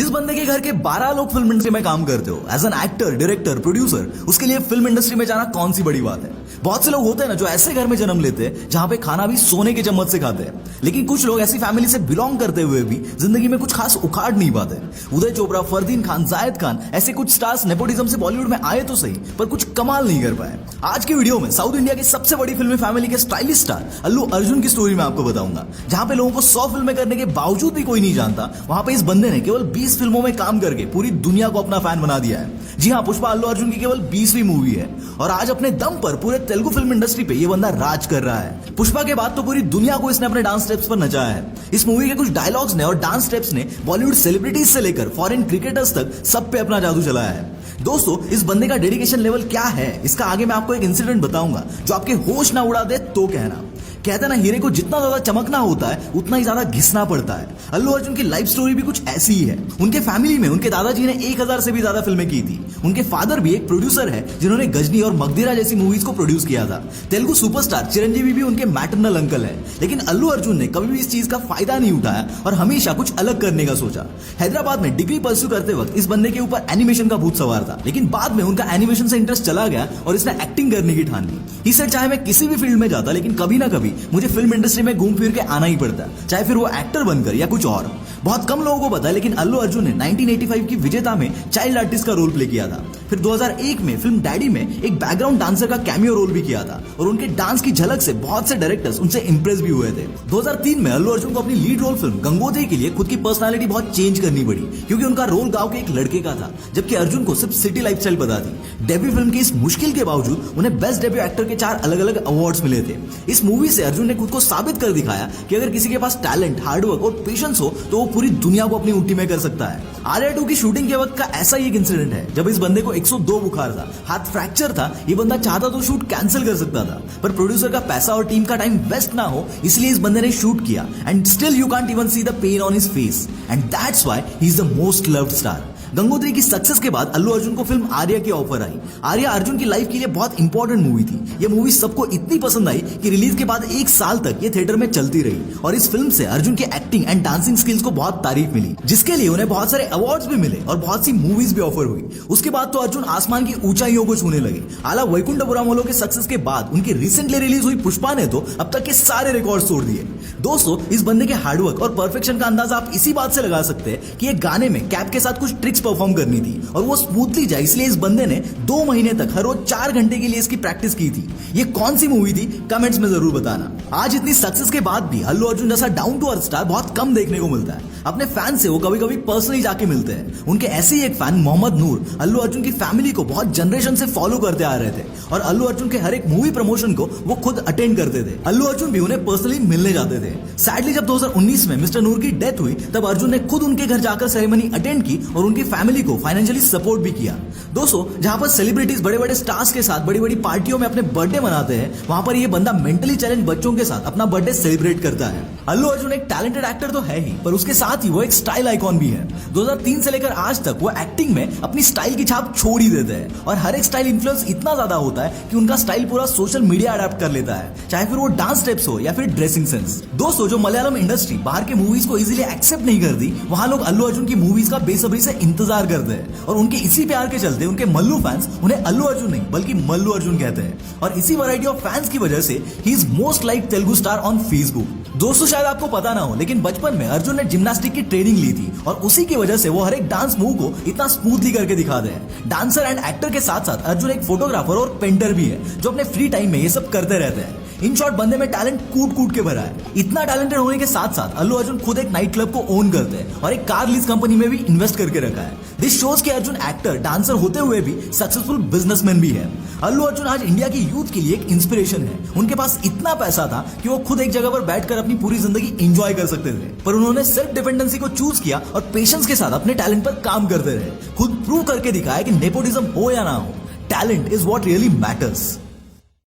जिस बंदे के घर के 12 लोग फिल्म इंडस्ट्री में काम करते हो as an actor, director, producer, उसके लिए फिल्म इंडस्ट्री में जाना कौन सी बड़ी बात है। बहुत से लोग होते हैं ना जो ऐसे घर में जन्म लेते हैं जहां पे खाना भी सोने के चम्मच से खाते हैं, लेकिन कुछ लोग ऐसी फैमिली से बिलोंग करते हुए भी जिंदगी में कुछ खास उखाड़ नहीं पाते। उदय चोपड़ा, फरदीन खान, जायद खान ऐसे कुछ स्टार्स नेपोटिज्म से बॉलीवुड में आए तो सही, पर कुछ कमाल नहीं कर पाए। आज की वीडियो में साउथ इंडिया की सबसे बड़ी फिल्मी फैमिली के स्टाइलिश स्टार अल्लू अर्जुन की स्टोरी मैं आपको बताऊंगा। जहां पे लोगों को 100 फिल्में करने के बावजूद भी कोई नहीं जानता, वहां पे इस बंदे ने केवल 20 फिल्मों में काम करके पूरी दुनिया को अपना फैन बना दिया है। जी हां, पुष्पा अल्लू अर्जुन की केवल 20वीं मूवी है और आज अपने दम पर पूरे तेलुगु फिल्म इंडस्ट्री पे ये बंदा राज कर रहा है। पुष्पा के बाद तो पूरी दुनिया को इसने अपने डांस स्टेप्स पर नचाया है। इस मूवी के कुछ डायलॉग्स ने और डांस स्टेप्स ने बॉलीवुड सेलिब्रिटीज से लेकर फॉरेन क्रिकेटर्स तक सब पे अपना जादू चलाया है। दोस्तों, इस बंदे का डेडिकेशन लेवल क्या है, इसका आगे मैं आपको एक इंसिडेंट बताऊंगा जो आपके होश ना उड़ा दे तो कहना। कहते हैं ना, हीरे को जितना ज्यादा चमकना होता है उतना ही ज्यादा घिसना पड़ता है। अल्लू अर्जुन की लाइफ स्टोरी भी कुछ ऐसी ही है। उनके फैमिली में उनके दादाजी ने 1000 से भी ज्यादा फिल्में की थी। उनके फादर भी एक प्रोड्यूसर है जिन्होंने गजनी और मगधीरा जैसी मूवीज को प्रोड्यूस किया था। तेलुगु सुपरस्टार चिरंजीवी भी उनके मैटरनल अंकल है, लेकिन अल्लू अर्जुन ने कभी भी इस चीज का फायदा नहीं उठाया और हमेशा कुछ अलग करने का सोचा। हैदराबाद में डिग्री परस्यू करते वक्त इस बंदे के ऊपर एनिमेशन का भूत सवार था, लेकिन बाद में उनका एनिमेशन से इंटरेस्ट चला गया और इसने एक्टिंग करने की ठान ली। इसे चाहे मैं किसी भी फील्ड में जाता, लेकिन कभी ना कभी मुझे फिल्म इंडस्ट्री में घूम फिर के आना ही पड़ता है, चाहे फिर वो एक्टर बनकर या कुछ और। बहुत कम लोगों को पता है, लेकिन अल्लू अर्जुन ने 1985 की विजेता में चाइल्ड आर्टिस्ट का रोल प्ले किया था। फिर 2001 में फिल्म डैडी में एक बैकग्राउंड डांसर का कैमियो रोल भी किया था और उनके डांस की झलक से बहुत से डायरेक्टर्स उनसे इंप्रेस भी हुए थे। 2003 में अल्लू अर्जुन को अपनी लीड रोल फिल्म गंगोत्री के लिए खुद की पर्सनालिटी बहुत चेंज करनी पड़ी, क्योंकि उनका रोल गांव के एक लड़के का था, जबकि अर्जुन को सिर्फ सिटी लाइफस्टाइल पता थी। डेब्यू फिल्म की इस मुश्किल के बावजूद उन्हें बेस्ट डेब्यू एक्टर के 4 अलग अलग अवार्ड्स मिले थे। इस मूवी से अर्जुन ने खुद को साबित कर दिखाया कि अगर किसी के पास टैलेंट, हार्डवर्क और पेशेंस हो तो वो पूरी दुनिया को अपनी मुट्ठी में कर सकता है। आर्या 2 की शूटिंग के वक्त का ऐसा ही एक इंसिडेंट है जब इस बंदे को 102 बुखार था, हाथ फ्रैक्चर था। ये बंदा चाहता तो शूट कैंसिल कर सकता था, पर प्रोड्यूसर का पैसा और टीम का टाइम वेस्ट ना हो इसलिए इस बंदे ने शूट किया। And still you can't even see the pain on his face, and that's why he is the most loved star. Gangotri की सक्सेस के बाद अल्लू अर्जुन को फिल्म आर्या की ऑफर आई। आर्या अर्जुन की लाइफ के लिए बहुत इंपॉर्टेंट मूवी थी। ये मूवी सबको इतनी पसंद आई कि रिलीज के बाद 1 साल तक ये थिएटर में चलती रही और इस फिल्म से अर्जुन के एक्टिंग एंड डांसिंग स्किल्स को बहुत तारीफ मिली, जिसके लिए उन्हें बहुत सारे अवार्ड्स भी मिले और बहुत सी मूवीज भी ऑफर हुई। उसके बाद तो अर्जुन आसमान की ऊंचाइयों को छूने लगे। आला वैकुंठपुरम के सक्सेस के बाद उनकी रिसेंटली रिलीज हुई पुष्पा ने तो अब तक के सारे रिकॉर्ड तोड़ दिए। दोस्तों, इस बंदे के हार्डवर्क और परफेक्शन का अंदाजा आप इसी बात से लगा सकते हैं कि एक गाने में कैप के साथ कुछ ट्रिक्स परफॉर्म करनी थी और वो स्मूथली जाए, इसलिए इस बंदे ने 2 महीने तक हर रोज 4 घंटे के लिए इसकी प्रैक्टिस की थी। ये कौन सी मूवी थी, कमेंट्स में जरूर बताना। आज इतनी सक्सेस के बाद भी अल्लू अर्जुन जैसा डाउन टू अर्थ स्टार बहुत कम देखने को मिलता है। अपने फैन से वो कभी कभी पर्सनली जाके मिलते हैं। उनके ऐसे ही एक फैन मोहम्मद नूर अल्लू अर्जुन की फैमिली को बहुत जनरेशन से फॉलो करते आ रहे थे और अल्लू अर्जुन के हर एक मूवी प्रमोशन को वो खुद अटेंड करते थे। अल्लू अर्जुन भी उन्हें पर्सनली मिलने जाते थे। सैडली जब 2019 में मिस्टर नूर की डेथ हुई, तब अर्जुन ने खुद उनके घर जाकर सेरेमनी अटेंड की और उनकी फैमिली को फाइनेंशियली सपोर्ट भी किया। दोस्तों, जहां पर सेलिब्रिटीज बड़े बड़े स्टार्स के साथ बड़ी बड़ी पार्टियों में अपने बर्थडे मनाते हैं, वहां पर ये बंदा मेंटली चैलेंज बच्चों के साथ अपना बर्थडे सेलिब्रेट करता है। अल्लू अर्जुन एक टैलेंटेड एक्टर तो है ही, पर उसके साथ ही वो एक स्टाइल आइकॉन भी है। 2003 से लेकर आज तक वो एक्टिंग में अपनी स्टाइल की छाप छोड़ ही देते हैं और हर एक स्टाइल इन्फ्लुएंस इतना ज्यादा होता है कि उनका स्टाइल पूरा सोशल मीडिया अडॉप्ट कर लेता है, चाहे फिर वो डांस स्टेप्स हो या फिर ड्रेसिंग सेंस। दोस्तों, जो मलयालम इंडस्ट्री बाहर के मूवीज को इजीली एक्सेप्ट नहीं करती, वहां लोग अल्लू अर्जुन की मूवीज का बेसब्री से इंतजार करते हैं और उनके इसी प्यार के चलते उनके मल्लू फैंस उन्हें अल्लू अर्जुन नहीं बल्कि मल्लू अर्जुन कहते हैं और इसी वैरायटी ऑफ फैंस की वजह से he is most like Telugu star on Facebook. दोस्तों, शायद आपको पता ना हो, लेकिन बचपन में अर्जुन ने जिम्नास्टिक की ट्रेनिंग ली थी और उसी की वजह से वो हर एक डांस मूव को इतना स्मूथली करके दिखाते हैं। डांसर एंड एक्टर के साथ साथ अर्जुन एक फोटोग्राफर और पेंटर भी है जो अपने फ्री टाइम में ये सब करते रहते हैं। इन शॉर्ट, बंदे में टैलेंट कूट कूट के भरा है। इतना टैलेंटेड होने के साथ साथ अल्लू अर्जुन खुद एक नाइट क्लब को ओन करते हैं और एक कार लीज कंपनी में भी इन्वेस्ट करके रखा है। दिस शोज कि अर्जुन एक्टर, डांसर होते हुए भी सक्सेसफुल बिजनेसमैन भी है। अल्लू अर्जुन आज इंडिया की यूथ के लिए एक इंस्पिरेशन है। उनके पास इतना पैसा था कि वो खुद एक जगह पर बैठकर अपनी पूरी जिंदगी एंजॉय कर सकते थे, पर उन्होंने सेल्फ डिपेंडेंसी को चूज किया और पेशेंस के साथ अपने टैलेंट पर काम करते रहे। खुद प्रूव करके दिखाया कि नेपोटिज्म हो या ना हो, talent is what really matters.